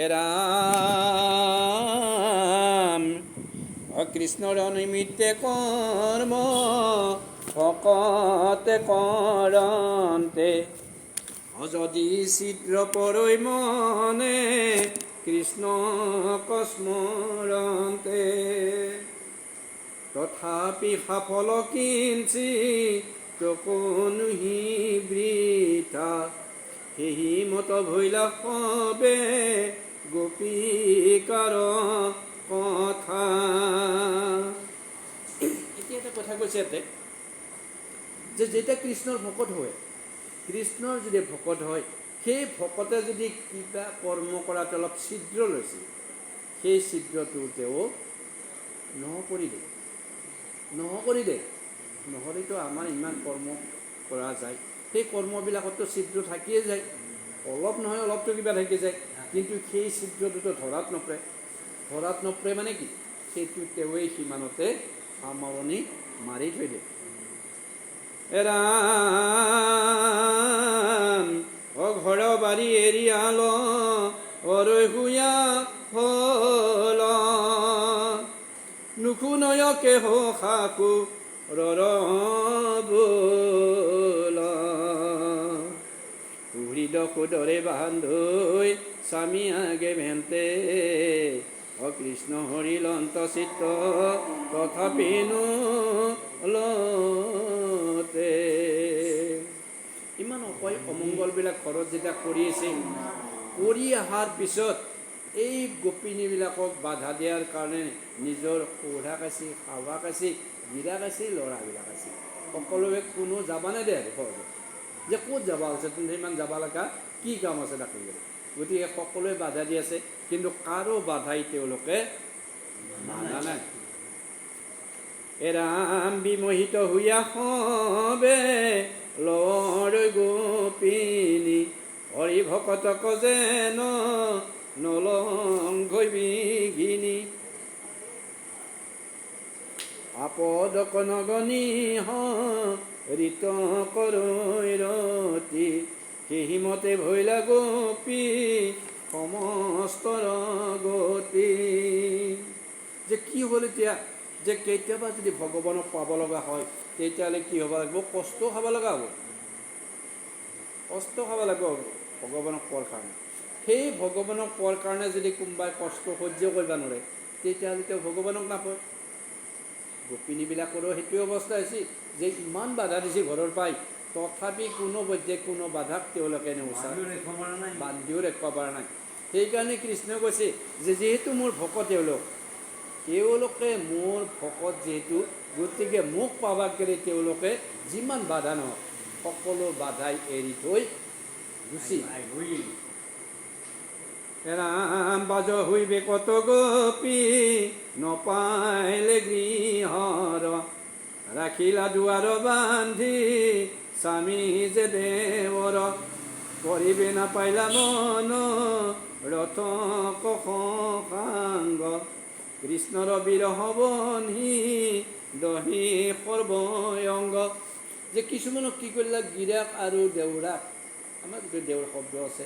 এৰাম কৃষ্ণৰ নিমিত্তে কৰ্ম ভকতে কৰন্তে যদি চিত্ৰ পৰৈ মনে কৃষ্ণ স্মৰন্তে তথাপি সফল কিঞ্চি তকনুহি বৃথা সেহি মত ভৈলা সবে গোপীকাৰ কথা। এতিয়া এটা কথা কৈছে ইয়াতে যে যেতিয়া কৃষ্ণৰ ভকত হয়, কৃষ্ণৰ যদি ভকত হয়, সেই ভকতে যদি কিবা কৰ্ম কৰাত অলপ ছিদ্ৰ লৈছে, সেই ছিদ্ৰটো তেওঁ নহৰি দে নহৰিতো আমাৰ ইমান কৰ্ম কৰা যায়, সেই কৰ্মবিলাকতো ছিদ্ৰ থাকিয়ে যায়, অলপ নহয় অলপতো কিবা থাকি যায়, কিন্তু সেই ছিদ্ৰটোতো ধৰাত নপৰে মানে কি, সেইটো তেওঁৱেই সিমানতে সামৰণি মাৰি থৈ দিয়ে। এৰাম ঘৰ বাৰী এৰিয়াল অৰৈ হুয়া হল নুশুনয় কেহ সাকু ৰৰবোল হৃদ সুদৰে বান্ধৈ স্বামী আগে ভেন্তে কৃষ্ণ হৰিলন্ত চিত্ত তথাপিনো লতে। ইমান অমংগলবিলাক ঘৰত যেতিয়া কৰি আছে, কৰি অহাৰ পিছত এই গোপিনীবিলাকক বাধা দিয়াৰ কাৰণে নিজৰ শৌৰাক আছে, শাহুৱাক আছে, গিৰাক আছে, ল'ৰাবিলাক আছে, সকলোৱে কোনো যাবা নেদে আৰু ঘৰলৈ, যে ক'ত যাবা হৈছে তুমি ইমান যাবা লগা কি কাম আছে তাক লৈ। গতিকে সকলোৱে বাধা দি আছে, কিন্তু কাৰো বাধাই তেওঁলোকে মানা নাই। এৰাম বিমোহিত হুয়া সবে লৰৈ গোপিনী হৰি ভকতক যেন নলংঘৈ বিঘিনী আপদক নগনি ঋত কৰৈ ৰতি সেহিমতে ভৈলা গোপী সমস্তৰ গতি। যে কি হ'ল এতিয়া, যে কেতিয়াবা যদি ভগৱানক পাব লগা হয় তেতিয়াহ'লে কি হ'ব লাগিব, কষ্ট খাব লগা হ'ব, ভগৱানক পোৱাৰ কাৰণে। সেই ভগৱানক পোৱাৰ কাৰণে যদি কোনোবাই কষ্ট সহ্য কৰিব নোৱাৰে তেতিয়াহ'লে তেওঁ ভগৱানক নাপায়। গোপিনীবিলাকৰো সেইটোৱে অৱস্থা হৈছে যে ইমান বাধা দিছে ঘৰৰ পৰাই, তথাপি কোনো পৰ্যায়ত কোনো বাধাক তেওঁলোকে নেওচায়, বান্ধিও ৰাখিব পৰা নাই। সেইকাৰণে কৃষ্ণই কৈছে যে যিহেতু মোৰ ভকত তেওঁলোকে মোৰ ভকত যিহেতু, গতিকে মোক পাবাক গ'লে তেওঁলোকে যিমান বাধা নহওক সকলো বাধাই এৰি থৈ গুচি ৰাম বাজ হইবে কত গোপী নপাইলে গৃহৰ ৰাখিলা দুৱাৰ বান্ধি স্বামী যে দেৱৰ কৰিবে নাপাইলা মন ৰথ কসাংগ কৃষ্ণৰ বিৰহ বন্ধি দহি সৰ্বয়ংগ। যে কিছুমানক কি কৰিলা, গিৰাক আৰু দেউৰাক, আমাৰ যিটো দেউৰ শব্দ আছে,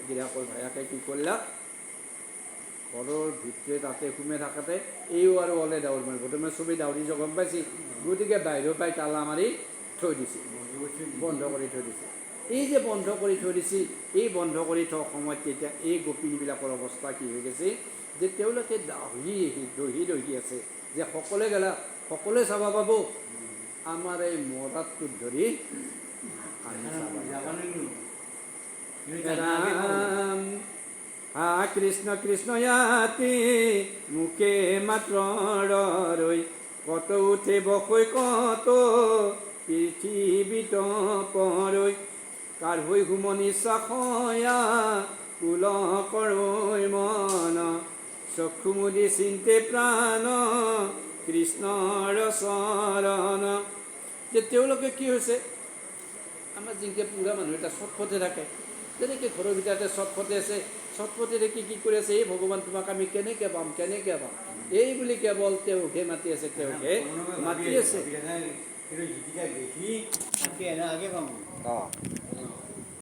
গিৰাকৰ ভায়াকে কি কৰিলা, ঘৰৰ ভিতৰে তাতে সোমাই থাকোঁতে এইও আৰু ওলে দাউৰ মাৰিব, তাৰমানে চবেই দাউৰি গম পাইছে, গতিকে বাহিৰৰ পৰাই তালা মাৰি থৈ দিছে, বন্ধ কৰি থৈ দিছে। এই যে বন্ধ কৰি থৈ দিছে, এই বন্ধ কৰি থোৱা সময়ত তেতিয়া এই গোপিনীবিলাকৰ অৱস্থা কি হৈ গৈছে, যে তেওঁলোকে দহি আছে, যে সকলোৱে চাবা পাব, আমাৰ এই মৰাটোত ধৰি কৃষ্ণ কৃষ্ণ ইয়াতি মুখে মাত্ৰ ৰৈ কত উঠে বকৈ কত পৃথিৱীত পৰৈ কাৰ হৈ হুমনি চাখয়া কুল কৰৈ মন চক্ষু মুদি চিন্তে প্ৰাণ কৃষ্ণৰ চৰণ। যে তেওঁলোকে কি হৈছে, আমাৰ যিনকে পুৰা মানুহ এটা চটফটে থাকে, তেনেকৈ ঘৰৰ ভিতৰতে চটফটে আছে, চটফটে দেখি কি কৰি আছে, এই ভগৱান তোমাক আমি কেনেকৈ পাম এই বুলি কেৱল তেওঁকে মাতি আছে, তেওঁকে মাতি আছে।